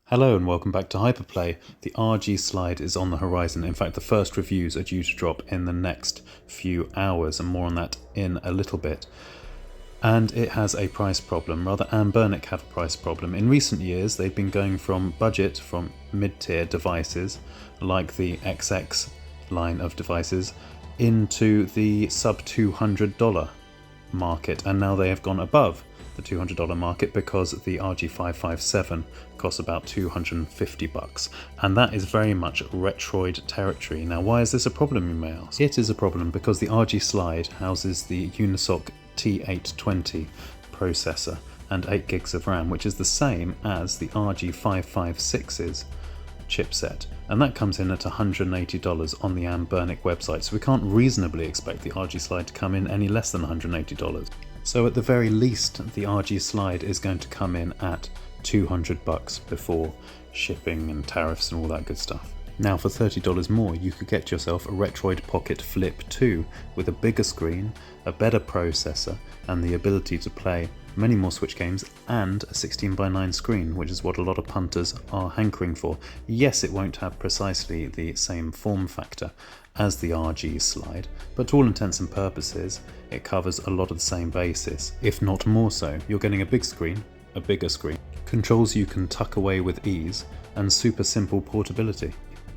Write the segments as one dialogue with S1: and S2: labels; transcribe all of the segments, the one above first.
S1: Hello and welcome back to Hyperplay. The RG Slide is on the horizon. In fact, the first reviews are due to drop in the next few hours, and more on that in a little bit. And it has a price problem. Rather, Anbernic have a price problem. In recent years, they've been going from budget, from mid-tier devices, like the XX line of devices, into the sub $200 market, and now they have gone above the $200 market because the RG557 costs about $250, and that is very much Retroid territory. Now, why is this a problem, you may ask? It is a problem because the RG Slide houses the Unisoc T820 processor and 8 gigs of RAM, which is the same as the RG556's chipset, and that comes in at $180 on the Anbernic website, so we can't reasonably expect the RG Slide to come in any less than $180. So at the very least, the RG Slide is going to come in at $200 before shipping and tariffs and all that good stuff. Now for $30 more, you could get yourself a Retroid Pocket Flip 2 with a bigger screen, a better processor, and the ability to play many more Switch games and a 16:9 screen, which is what a lot of punters are hankering for. Yes, it won't have precisely the same form factor as the RG Slide, but to all intents and purposes, it covers a lot of the same basis, if not more so. You're getting a big screen, a bigger screen, controls you can tuck away with ease, and super simple portability.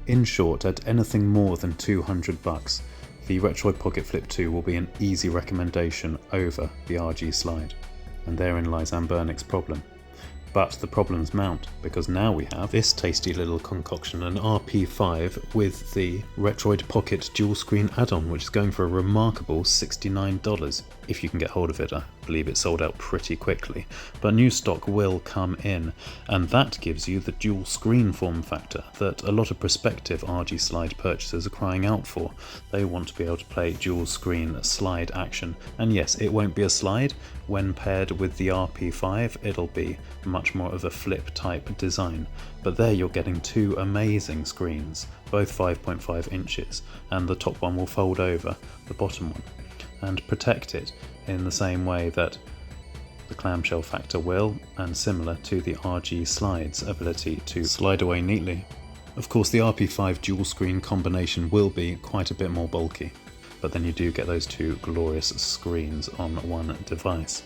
S1: In short, at anything more than $200, the Retroid Pocket Flip 2 will be an easy recommendation over the RG Slide. And therein lies Anbernic's problem. But the problems mount, because now we have this tasty little concoction, an RP5 with the Retroid Pocket dual screen add-on, which is going for a remarkable $69. If you can get hold of it, I believe it sold out pretty quickly. But new stock will come in, and that gives you the dual screen form factor that a lot of prospective RG Slide purchasers are crying out for. They want to be able to play dual screen slide action. And yes, it won't be a slide. When paired with the RP5, it'll be much more of a flip type design. But there you're getting two amazing screens, both 5.5 inches, and the top one will fold over the bottom one and protect it in the same way that the clamshell factor will, and similar to the RG Slide's ability to slide away neatly. Of course, the RP5 dual screen combination will be quite a bit more bulky, but then you do get those two glorious screens on one device.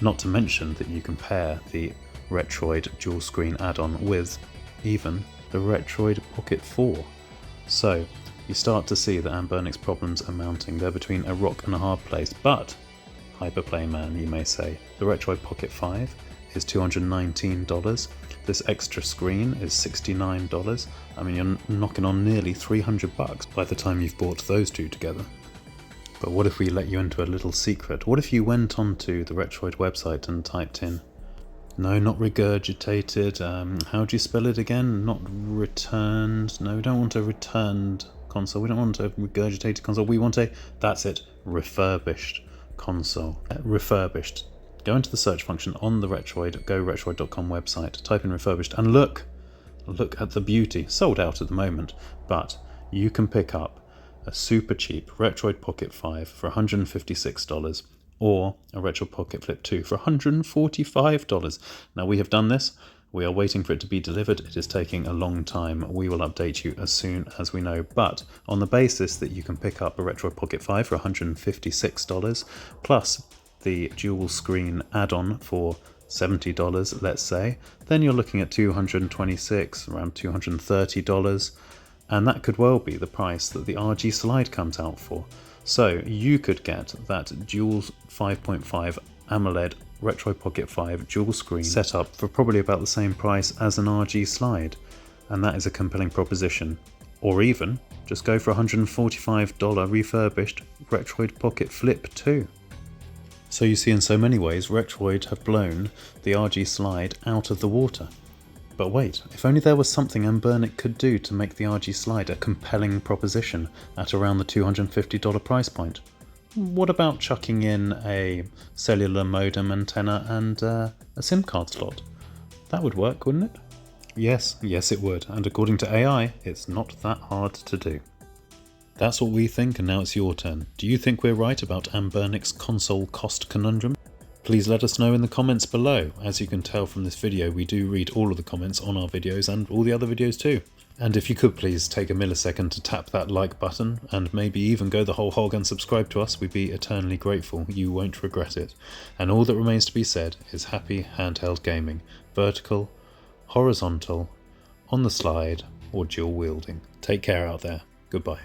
S1: Not to mention that you can pair the Retroid dual screen add-on with even the Retroid Pocket 4. So you start to see that Anbernic's problems are mounting. They're between a rock and a hard place, but Hyperplay man, you may say, the Retroid Pocket 5 is $219. This extra screen is $69. I mean, you're knocking on nearly $300 by the time you've bought those two together. But what if we let you into a little secret? What if you went onto the Retroid website and typed in, no, not regurgitated, how do you spell it again? Not returned, no, we don't want a returned console, we don't want a regurgitated console, we want a, that's it, refurbished console. Refurbished. Go into the search function on the Retroid, GoRetroid.com website, type in refurbished, and look at the beauty. Sold out at the moment, but you can pick up a super cheap Retroid Pocket 5 for $156 or a Retroid Pocket Flip 2 for $145. Now, we have done this. We are waiting for it to be delivered. It is taking a long time. We will update you as soon as we know. But on the basis that you can pick up a Retroid Pocket 5 for $156 plus the dual screen add-on for $70, let's say, then you're looking at $226, around $230. And that could well be the price that the RG Slide comes out for. So you could get that dual 5.5 AMOLED Retroid Pocket 5 dual screen setup for probably about the same price as an RG Slide. And that is a compelling proposition. Or even just go for $145 refurbished Retroid Pocket Flip 2. So you see, in so many ways, Retroid have blown the RG Slide out of the water. But wait, if only there was something Anbernic could do to make the RG Slide a compelling proposition at around the $250 price point. What about chucking in a cellular modem antenna and a SIM card slot? That would work, wouldn't it? Yes, it would, and according to AI, it's not that hard to do. That's what we think, and now it's your turn. Do you think we're right about Anbernic's console cost conundrum? Please let us know in the comments below. As you can tell from this video, we do read all of the comments on our videos and all the other videos too. And if you could please take a millisecond to tap that like button and maybe even go the whole hog and subscribe to us, we'd be eternally grateful. You won't regret it. And all that remains to be said is happy handheld gaming. Vertical, horizontal, on the slide, or dual wielding. Take care out there. Goodbye.